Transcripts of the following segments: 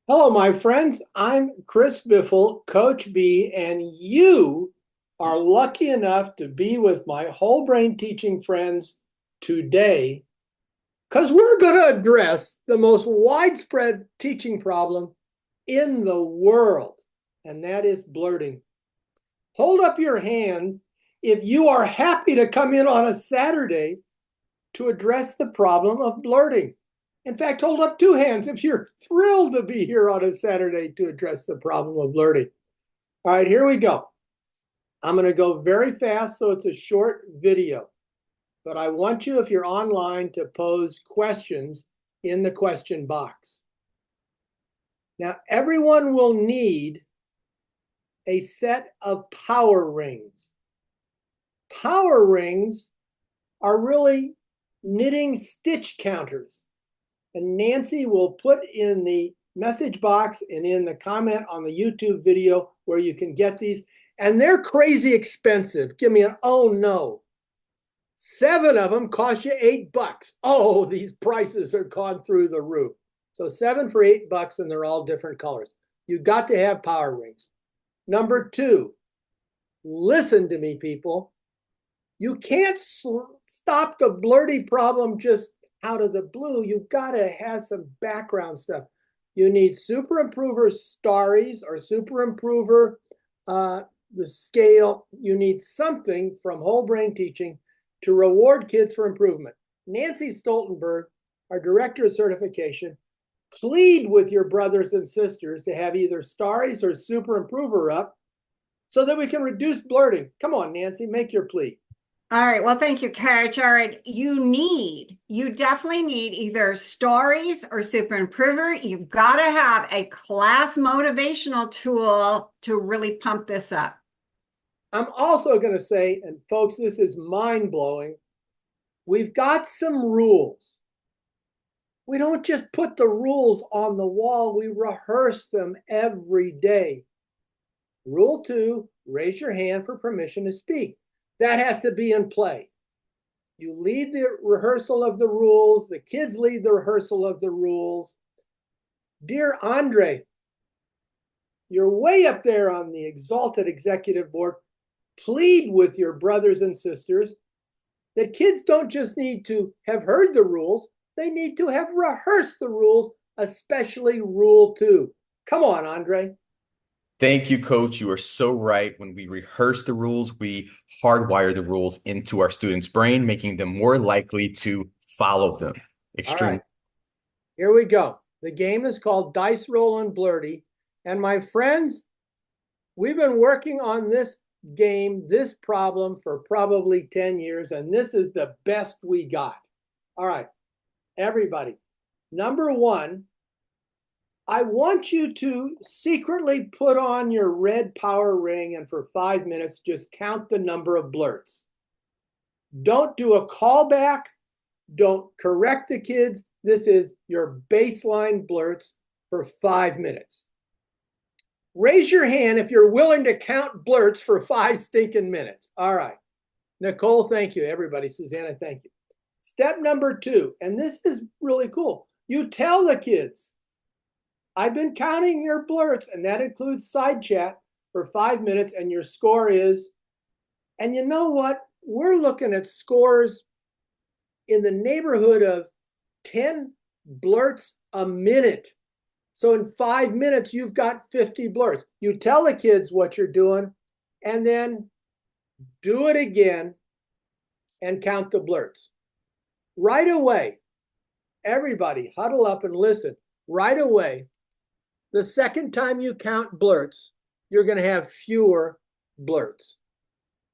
Hello, my friends. I'm Chris Biffle, Coach B, and you are lucky enough to be with my whole brain teaching friends today because we're going to address the most widespread teaching problem in the world, and that is blurting. Hold up your hand if you are happy to come in on a Saturday to address the problem of blurting. In fact, hold up two hands if you're thrilled to be here on a Saturday to address the problem of blurting. All right, here we go. I'm going to go very fast, so it's a short video. But I want you, if you're online, to pose questions in the question box. Now, everyone will need a set of power rings. Power rings are really knitting stitch counters. And Nancy will put in the message box and in the comment on the YouTube video where you can get these. And they're crazy expensive. Give me an oh no. 7 of them cost you $8. Oh, these prices are gone through the roof. So 7 for $8, and they're all different colors. You got to have power rings. Number 2, listen to me, people. You can't stop the blurty problem just out of the blue. You gotta have some background stuff. You need super improver starries or super improver the scale. You need something from whole brain teaching to reward kids for improvement. Nancy Stoltenberg, our director of certification, plead with your brothers and sisters to have either starries or super improver up so that we can reduce blurting. Come on, Nancy, make your plea. All right. Well, thank you, Coach. All right. You definitely need either stories or super improver. You've got to have a class motivational tool to really pump this up. I'm also going to say, and folks, this is mind blowing. We've got some rules. We don't just put the rules on the wall, we rehearse them every day. Rule 2, raise your hand for permission to speak. That has to be in play. You lead the rehearsal of the rules. The kids lead the rehearsal of the rules. Dear Andre, you're way up there on the exalted executive board. Plead with your brothers and sisters that kids don't just need to have heard the rules, they need to have rehearsed the rules, especially Rule 2. Come on, Andre. Thank you, Coach. You are so right. When we rehearse the rules, we hardwire the rules into our students' brain, making them more likely to follow them. All right, Extremely. here we go. The game is called Dice Rollin' Blurty. And my friends, we've been working on this game, this problem for probably 10 years, and this is the best we got. All right, everybody. Number 1, I want you to secretly put on your red power ring and for 5 minutes, just count the number of blurts. Don't do a callback. Don't correct the kids. This is your baseline blurts for 5 minutes. Raise your hand if you're willing to count blurts for 5 stinking minutes. All right. Nicole, thank you. Everybody, Susanna, thank you. Step number 2, and this is really cool. You tell the kids, I've been counting your blurts, and that includes side chat for 5 minutes, and your score is, and you know what? We're looking at scores in the neighborhood of 10 blurts a minute. So in 5 minutes, you've got 50 blurts. You tell the kids what you're doing, and then do it again and count the blurts. Right away, everybody huddle up and listen. Right away, the second time you count blurts, you're going to have fewer blurts.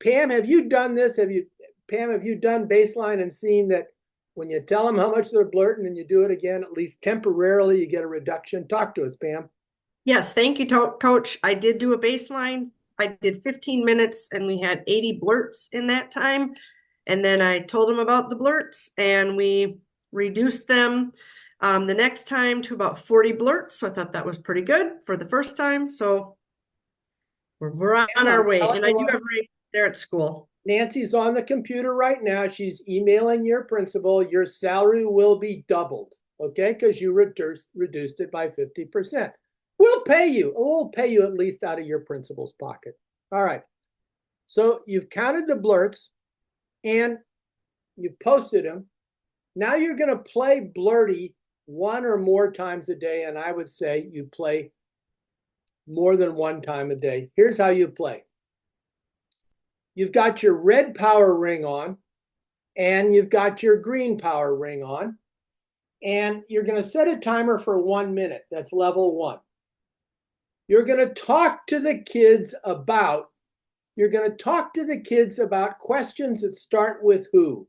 Pam, have you done this? Have you done baseline and seen that when you tell them how much they're blurting and you do it again, at least temporarily, you get a reduction? Talk to us, Pam. Yes, thank you, Coach. I did do a baseline. I did 15 minutes and we had 80 blurts in that time. And then I told them about the blurts and we reduced them the next time to about 40 blurts. So I thought that was pretty good for the first time. So we're on our way. And I do have rank there at school. Nancy's on the computer right now. She's emailing your principal. Your salary will be doubled. okay? Because you reduced it by 50%. We'll pay you. We'll pay you at least out of your principal's pocket. All right. So you've counted the blurts and you posted them. Now you're going to play Blurty one or more times a day, and I would say you play more than one time a day. Here's how you play. You've got your red power ring on, and you've got your green power ring on, and you're going to set a timer for 1 minute. That's level 1. You're going to talk to the kids about questions that start with who.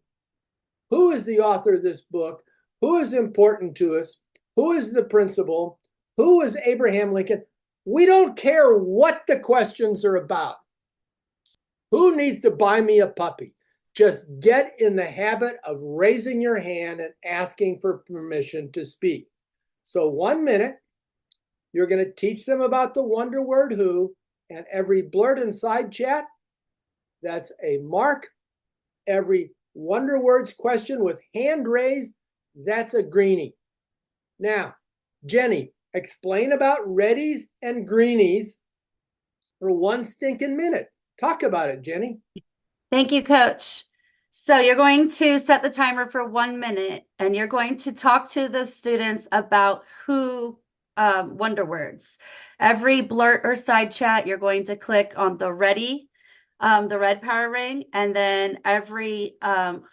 Who is the author of this book? Who is important to us? Who is the principal? Who is Abraham Lincoln? We don't care what the questions are about. Who needs to buy me a puppy? Just get in the habit of raising your hand and asking for permission to speak. So 1 minute, you're going to teach them about the wonder word who, and every blurt and side chat, that's a mark. Every wonder words question with hand raised, that's a greenie. Now, Jenny, explain about reddies and greenies for 1 stinking minute. Talk about it, Jenny. Thank you, Coach. So you're going to set the timer for 1 minute, and you're going to talk to the students about who wonder words. Every blurt or side chat, you're going to click on the ready, the red power ring, and then every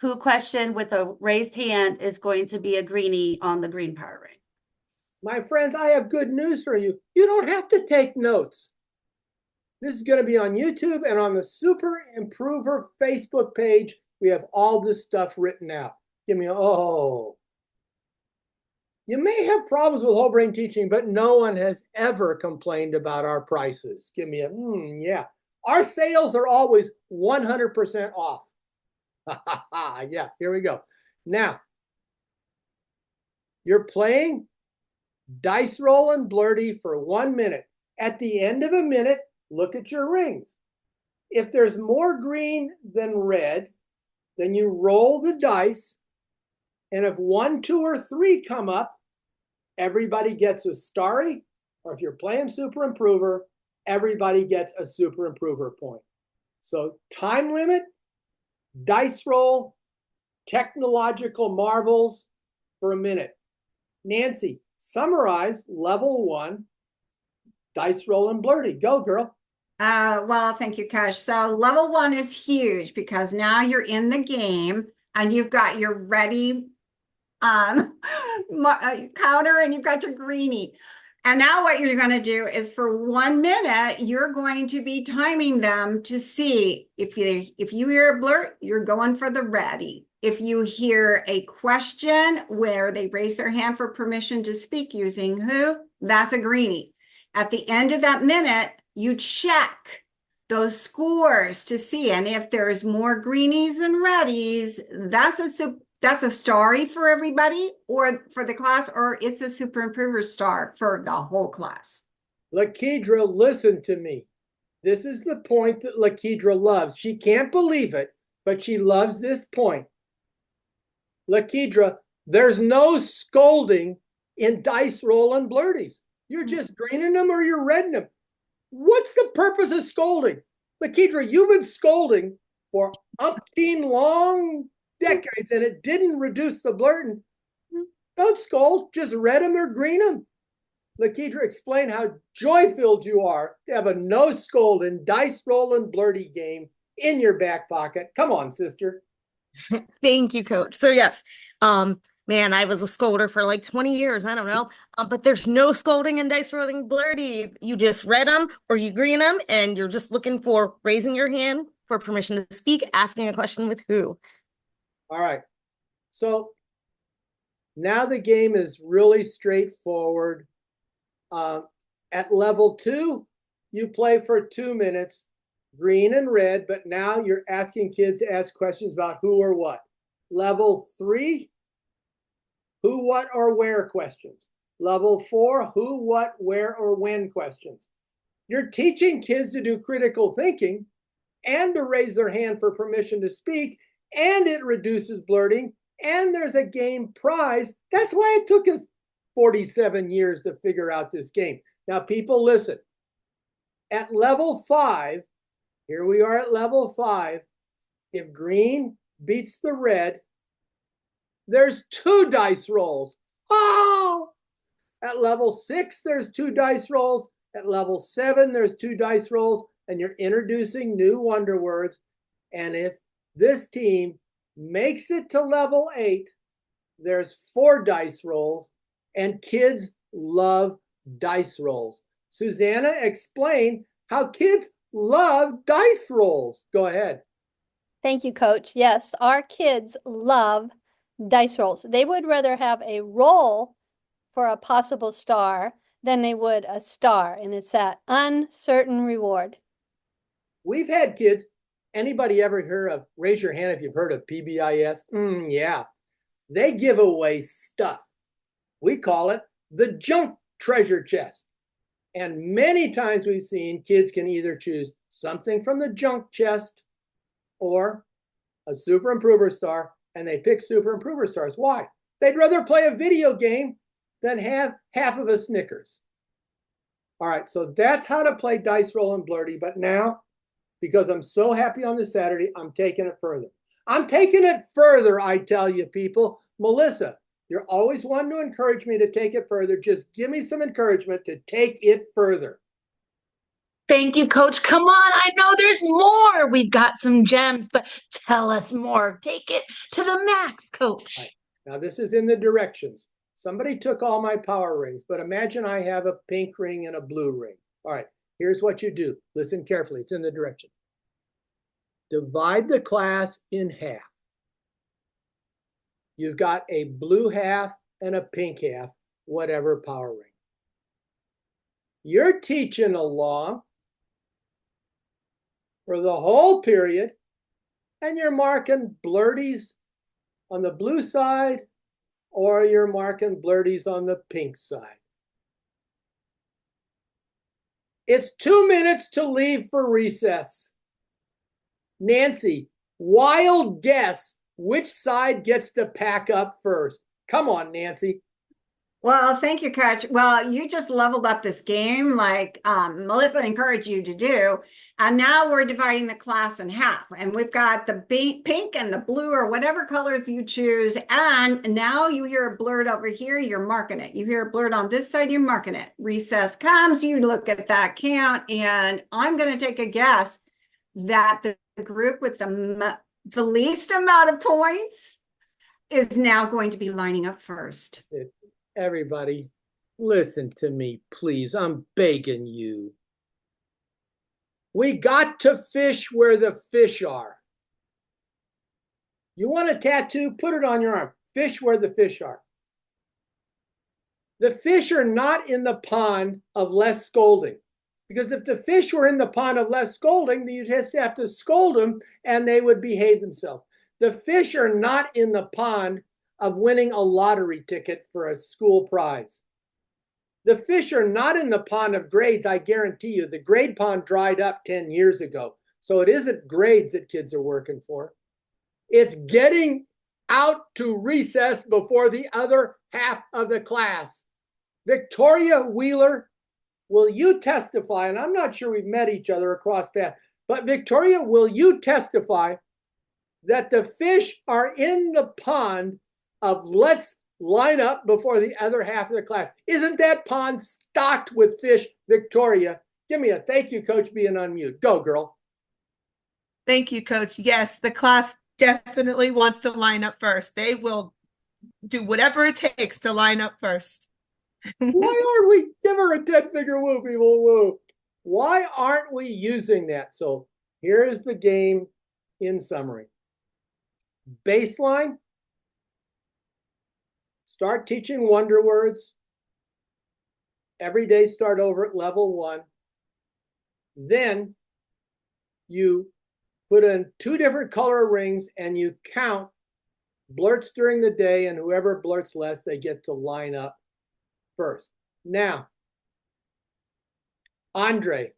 who question with a raised hand is going to be a greenie on the green power ring. My friends, I have good news for you. You don't have to take notes. This is going to be on YouTube and on the Super Improver Facebook page. We have all this stuff written out. Give me You may have problems with whole brain teaching, but no one has ever complained about our prices. Give me a, yeah. Our sales are always 100% off. Yeah, here we go. Now, you're playing dice Rollin' Blurty for 1 minute. At the end of a minute, look at your rings. If there's more green than red, then you roll the dice. And if 1, 2, or 3 come up, everybody gets a starry, or if you're playing Super Improver, everybody gets a Super Improver point. So time limit, dice roll, technological marvels for a minute. Nancy, summarize level 1, dice Rollin' Blurty. Go, girl. Well, thank you, Coach. So level 1 is huge because now you're in the game and you've got your ready counter and you've got your greenie. And now what you're going to do is for 1 minute, you're going to be timing them to see if you hear a blurt, you're going for the ready. If you hear a question where they raise their hand for permission to speak using who, that's a greenie. At the end of that minute, you check those scores to see, and if there's more greenies than reddies, that's a starry for everybody or for the class, or it's a Super Improver star for the whole class. Lakedra, listen to me. This is the point that Lakedra loves. She can't believe it, but she loves this point. Lakedra, there's no scolding in dice Rollin' Blurties. You're just greening them or you're redding them. What's the purpose of scolding? Lakedra, you've been scolding for umpteen long decades and it didn't reduce the blurting. Don't scold, just red them or green them. Lakedra, explain how joy-filled you are to have a no scolding dice Rollin' Blurty game in your back pocket. Come on, sister. Thank you, Coach. So yes, man, I was a scolder for like 20 years. I don't know. But there's no scolding in dice Rollin' Blurty. You just read them or you green them and you're just looking for raising your hand for permission to speak, asking a question with who. All right. So now the game is really straightforward. At level 2, you play for 2 minutes, green and red, but now you're asking kids to ask questions about who or what. Level 3, who, what, or where questions. Level 4, who, what, where, or when questions. You're teaching kids to do critical thinking and to raise their hand for permission to speak, and it reduces blurting, and there's a game prize. That's why it took us 47 years to figure out this game. Now, people, listen. At level 5, here we are at level 5. If green beats the red, there's 2 dice rolls. Oh! At level 6, there's 2 dice rolls. At level 7, there's 2 dice rolls, and you're introducing new wonder words. And if this team makes it to level 8, there's 4 dice rolls, and kids love dice rolls. Susanna, explain how kids love dice rolls. Go ahead. Thank you, Coach. Yes, our kids love dice rolls. They would rather have a roll for a possible star than they would a star, and it's that uncertain reward. We've had kids. Anybody ever heard of, raise your hand if you've heard of PBIS? Yeah. They give away stuff. We call it the junk treasure chest. And many times we've seen kids can either choose something from the junk chest or a super improver star, and they pick super improver stars. Why? They'd rather play a video game than have half of a Snickers. All right, so that's how to play dice roll and Blurty. But now, because I'm so happy on this Saturday, I'm taking it further. I'm taking it further, I tell you, people. Melissa, you're always one to encourage me to take it further. Just give me some encouragement to take it further. Thank you, Coach. Come on, I know there's more. We've got some gems, but tell us more. Take it to the max, Coach. Right. Now, this is in the directions. Somebody took all my power rings, but imagine I have a pink ring and a blue ring. All right, here's what you do. Listen carefully. It's in the directions. Divide the class in half. You've got a blue half and a pink half, whatever power ring. You're teaching along for the whole period, and you're marking blurties on the blue side, or you're marking blurties on the pink side. It's 2 minutes to leave for recess. Nancy, wild guess which side gets to pack up first. Come on, Nancy. Well, thank you, Coach. Well, you just leveled up this game like Melissa encouraged you to do. And now we're dividing the class in half. And we've got the pink and the blue or whatever colors you choose. And now you hear a blurt over here, you're marking it. You hear a blurt on this side, you're marking it. Recess comes, you look at that count. And I'm going to take a guess that the group with the least amount of points is now going to be lining up first. Everybody, listen to me, please. I'm begging you. We got to fish where the fish are. You want a tattoo? Put it on your arm. Fish where the fish are. The fish are not in the pond of less scolding. Because if the fish were in the pond of less scolding, then you'd just have to scold them and they would behave themselves. The fish are not in the pond of winning a lottery ticket for a school prize. The fish are not in the pond of grades, I guarantee you. The grade pond dried up 10 years ago. So it isn't grades that kids are working for. It's getting out to recess before the other half of the class. Victoria Wheeler, will you testify? And I'm not sure we've met each other across paths, but Victoria, will you testify that the fish are in the pond of let's line up before the other half of the class? Isn't that pond stocked with fish? Victoria, give me a thank you, Coach, being on mute. Go, girl. Thank you, Coach. Yes, the class definitely wants to line up first. They will do whatever it takes to line up first. Why aren't we? Give her a dead finger woo, people, woo. Why aren't we using that? So here is the game in summary. Baseline. Start teaching wonder words. Every day start over at level 1. Then you put in 2 different color rings and you count blurts during the day, and whoever blurts less, they get to line up first. Now, Andre,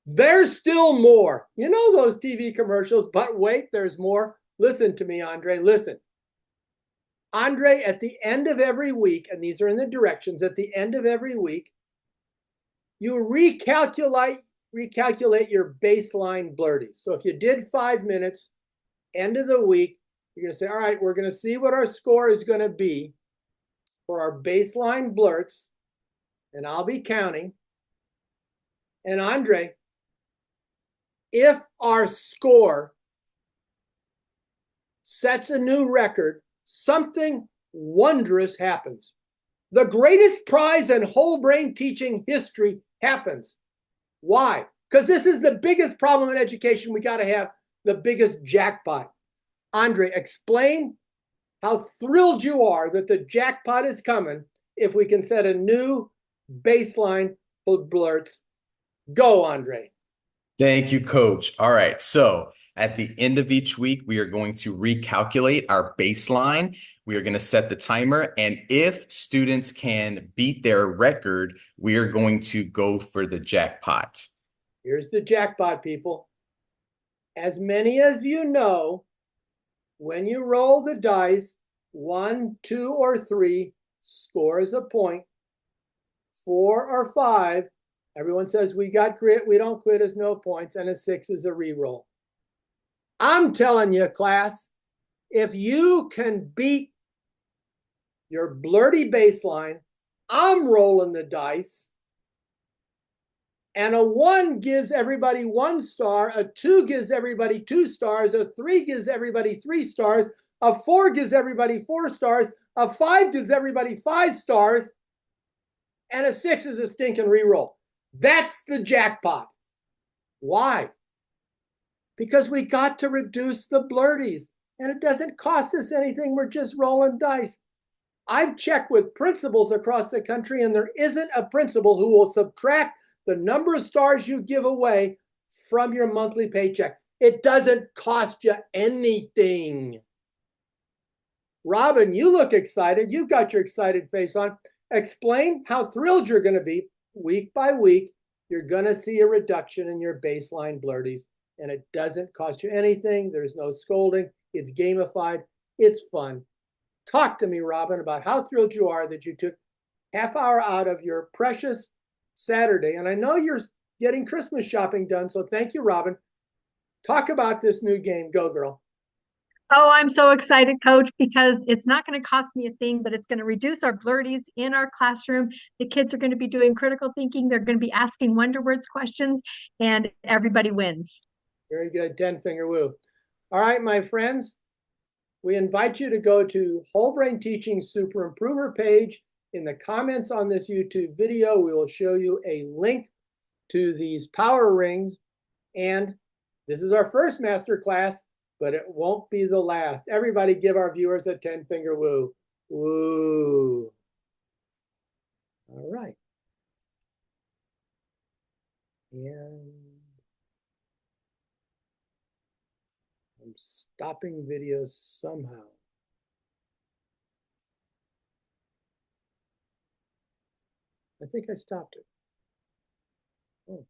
there's still more. You know those TV commercials, but wait, there's more. Listen to me, Andre, listen. Andre, at the end of every week, and these are in the directions, at the end of every week, you recalculate your baseline blurty. So if you did 5 minutes, end of the week, you're going to say, all right, we're going to see what our score is going to be for our baseline blurts, and I'll be counting. And Andre, if our score sets a new record, something wondrous happens. The greatest prize in whole brain teaching history happens. Why? Because this is the biggest problem in education. We got to have the biggest jackpot. Andre, explain how thrilled you are that the jackpot is coming if we can set a new baseline for blurts. Go, Andre. Thank you, Coach. All right. So at the end of each week, we are going to recalculate our baseline. We are going to set the timer. And if students can beat their record, we are going to go for the jackpot. Here's the jackpot, people. As many of you know, when you roll the dice, 1, 2, or 3 scores a point. 4 or 5, everyone says we got grit, we don't quit, is no points, and a 6 is a reroll. I'm telling you, class, if you can beat your blurty baseline, I'm rolling the dice. And a 1 gives everybody 1 star, a 2 gives everybody 2 stars, a 3 gives everybody 3 stars, a 4 gives everybody 4 stars, a 5 gives everybody 5 stars, and a 6 is a stinking reroll. That's the jackpot. Why? Because we got to reduce the blurties, and it doesn't cost us anything. We're just rolling dice. I've checked with principals across the country, and there isn't a principal who will subtract the number of stars you give away from your monthly paycheck. It doesn't cost you anything. Robin, you look excited. You've got your excited face on. Explain how thrilled you're going to be. Week by week, you're going to see a reduction in your baseline blurties, and it doesn't cost you anything. There's no scolding. It's gamified. It's fun. Talk to me, Robin, about how thrilled you are that you took half hour out of your precious Saturday. And I know you're getting Christmas shopping done, so thank you, Robin. Talk about this new game. Go, girl. Oh, I'm so excited, Coach, because it's not going to cost me a thing, but it's going to reduce our blurties in our classroom. The kids are going to be doing critical thinking. They're going to be asking wonder words questions, and everybody wins. Very good. 10-finger woo. All right, my friends, we invite you to go to Whole Brain Teaching Super Improver page. In the comments on this YouTube video, we will show you a link to these power rings. And this is our first master class, but it won't be the last. Everybody give our viewers a 10-finger woo. Woo. All right. And I'm stopping videos somehow. I think I stopped it. Oh.